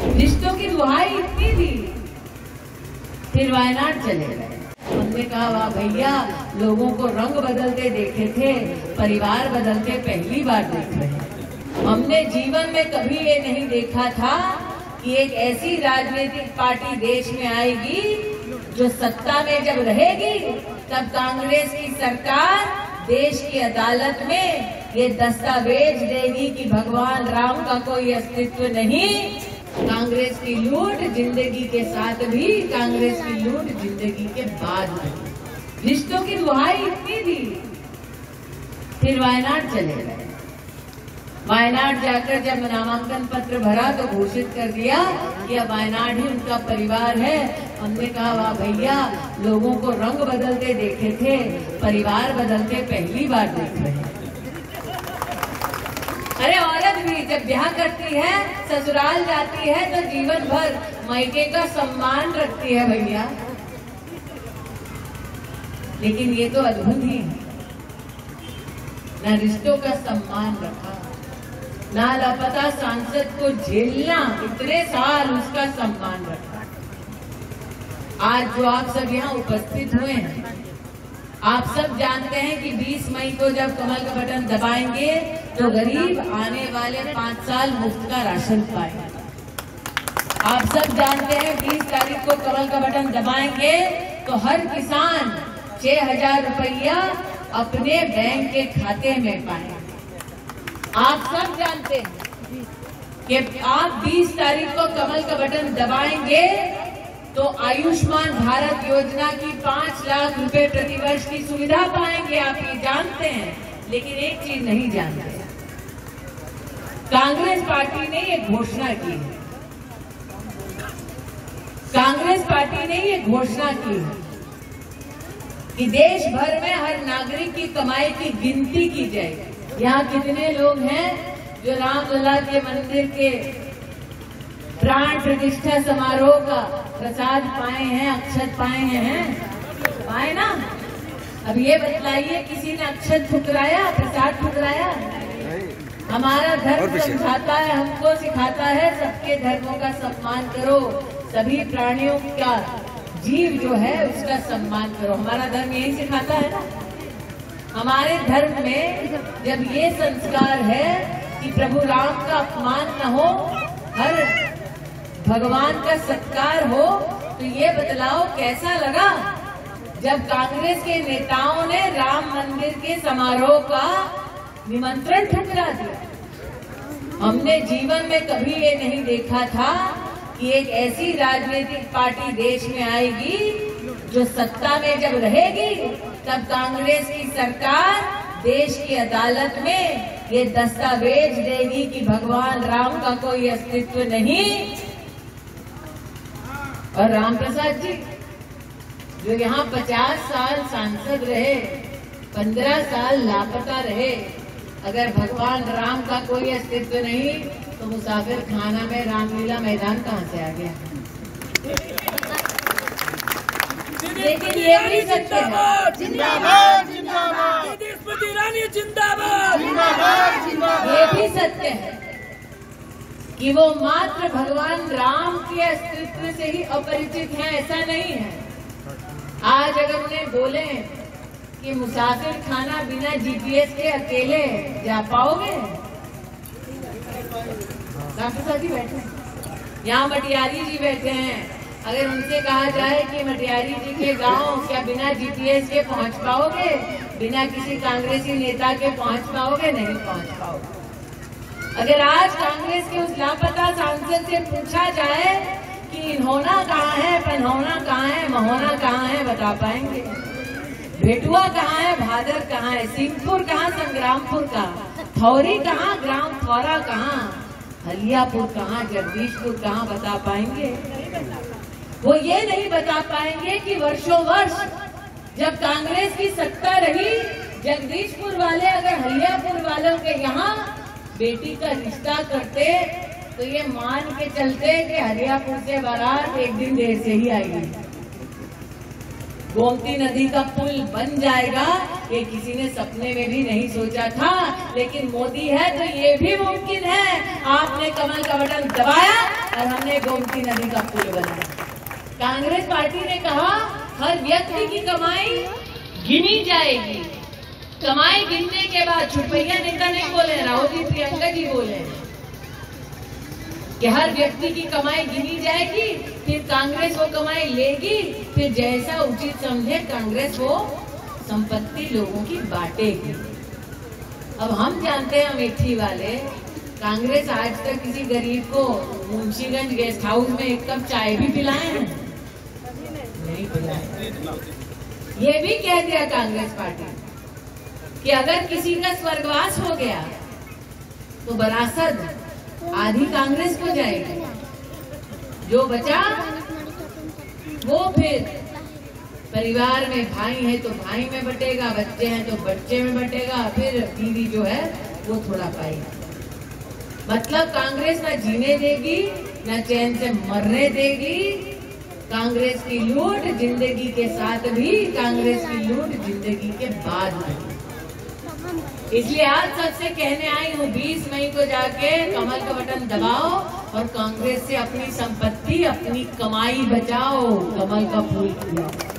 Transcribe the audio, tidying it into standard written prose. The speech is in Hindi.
रिश्तों की दुहाई इतनी थी, फिर वायनाड चले गए। हमने कहा वाह भैया, लोगों को रंग बदलते देखे थे, परिवार बदलते पहली बार देख रहे हैं। हमने जीवन में कभी ये नहीं देखा था कि एक ऐसी राजनीतिक पार्टी देश में आएगी जो सत्ता में जब रहेगी तब कांग्रेस की सरकार देश की अदालत में ये दस्तावेज देगी कि भगवान राम का कोई अस्तित्व नहीं। कांग्रेस की लूट जिंदगी के साथ भी, कांग्रेस की लूट जिंदगी के बाद भी। रिश्तों की दुहाई इतनी थी, फिर वायनाड चले गए। वायनाड जाकर जब नामांकन पत्र भरा तो घोषित कर दिया कि अब वायनाड ही उनका परिवार है। हमने कहा वाह भैया, लोगों को रंग बदलते देखे थे, परिवार बदलते पहली बार देख रहे हैं। अरे औरत भी जब ब्याह करती है, ससुराल जाती है तो जीवन भर मायके का सम्मान रखती है भैया। लेकिन ये तो अद्भुत ही है, न रिश्तों का सम्मान रखा, ना लापता सांसद को झेलना, इतने साल उसका सम्मान रखा। आज जो आप सब यहाँ उपस्थित हुए हैं, आप सब जानते हैं कि 20 मई को जब कमल का बटन दबाएंगे तो गरीब आने वाले 5 साल मुफ्त का राशन पाएंगे। आप सब जानते हैं 20 तारीख को कमल का बटन दबाएंगे तो हर किसान 6,000 रुपया अपने बैंक के खाते में पाएंगे। आप सब जानते हैं कि आप 20 तारीख को कमल का बटन दबाएंगे तो आयुष्मान भारत योजना की 5 लाख रुपए प्रतिवर्ष की सुविधा पाएंगे। आप ये जानते हैं, लेकिन एक चीज नहीं जानते, कांग्रेस पार्टी ने ये घोषणा की है। कांग्रेस पार्टी ने ये घोषणा की है कि देश भर में हर नागरिक की कमाई की गिनती की जाएगी। यहाँ कितने लोग हैं जो रामलला के मंदिर के प्राण प्रतिष्ठा समारोह का प्रसाद पाए हैं, अक्षत पाए हैं? पाए ना? अब ये बतलाइए, किसी ने अक्षत ठुकराया, प्रसाद ठुकराया? हमारा धर्म समझाता है, हमको सिखाता है सबके धर्मों का सम्मान करो, सभी प्राणियों का, जीव जो है उसका सम्मान करो। हमारा धर्म यही सिखाता है ना। हमारे धर्म में जब ये संस्कार है कि प्रभु राम का अपमान न हो, हर भगवान का सत्कार हो, तो ये बतलाओ कैसा लगा जब कांग्रेस के नेताओं ने राम मंदिर के समारोह का निमंत्रण ठुकरा दिया। हमने जीवन में कभी ये नहीं देखा था कि एक ऐसी राजनीतिक पार्टी देश में आएगी जो सत्ता में जब रहेगी तब कांग्रेस की सरकार देश की अदालत में ये दस्तावेज देगी कि भगवान राम का कोई अस्तित्व नहीं। और राम प्रसाद जी जो यहाँ 50 साल सांसद रहे, 15 साल लापता रहे, अगर भगवान राम का कोई अस्तित्व नहीं तो मुसाफिर खाना में रामलीला मैदान कहाँ से आ गया? लेकिन ये भी सत्य है, जिंदाबाद जिंदाबाद, स्मृति ईरानी जिंदाबाद, ये भी सत्य है कि वो मात्र भगवान राम के अस्तित्व से ही अपरिचित है, ऐसा नहीं है। आज अगर उन्हें बोले कि मुसाफिर खाना बिना जीपीएस के अकेले जा पाओगे? राष्ट्रपति बैठे हैं, यहाँ मटियारी जी बैठे हैं, अगर उनसे कहा जाए कि मटियारी जी के गांव क्या बिना जीपीएस के पहुंच पाओगे? बिना किसी कांग्रेसी नेता के पहुंच पाओगे? नहीं पहुंच पाओगे। अगर आज कांग्रेस के उस लापता सांसद से पूछा जाए कि इन्होना कहाँ है, पन्होना कहाँ है, महोना कहाँ है, बता पाएंगे? भेटुआ कहाँ है, भादर कहाँ है, सिंहपुर कहाँ, संग्रामपुर कहाँ, थौरी कहाँ, ग्राम थौरा कहाँ, हलियापुर कहाँ, जगदीशपुर कहाँ, बता पाएंगे? वो ये नहीं बता पाएंगे कि वर्षों वर्ष जब कांग्रेस की सत्ता रही, जगदीशपुर वाले अगर हलियापुर वालों के यहाँ बेटी का रिश्ता करते तो ये मान के चलते कि हरियापुर से बारात एक दिन देर से ही आएगी। गोमती नदी का पुल बन जाएगा, ये किसी ने सपने में भी नहीं सोचा था, लेकिन मोदी है तो ये भी मुमकिन है। आपने कमल का बटन दबाया, और हमने गोमती नदी का पुल बनाया। कांग्रेस पार्टी ने कहा हर व्यक्ति की कमाई गिनी जाएगी। कमाई गिनने के बाद छुटपैया नेता नहीं बोले, राहुल जी प्रियंका जी बोले कि हर व्यक्ति की कमाई गिनी जाएगी, फिर कांग्रेस वो कमाई लेगी, फिर जैसा उचित समझे कांग्रेस वो संपत्ति लोगों की बांटेगी। अब हम जानते हैं अमेठी वाले, कांग्रेस आज तक किसी गरीब को मुंशीगंज गेस्ट हाउस में एक कप चाय भी पिलाए हैं? नहीं पिलाए। ये भी कह दिया कांग्रेस पार्टी कि अगर किसी का स्वर्गवास हो गया तो विरासत आधी कांग्रेस को जाएगी, जो बचा वो फिर परिवार में भाई है तो भाई में बटेगा, बच्चे हैं तो बच्चे में बटेगा, फिर बीवी जो है वो थोड़ा पाएगी। मतलब कांग्रेस ना जीने देगी ना चैन से मरने देगी। कांग्रेस की लूट जिंदगी के साथ भी, कांग्रेस की लूट जिंदगी के बाद भी। इसलिए आज सबसे कहने आई हूँ 20 मई को जाके कमल का बटन दबाओ और कांग्रेस से अपनी संपत्ति, अपनी कमाई बचाओ, कमल का फूल खिलाओ।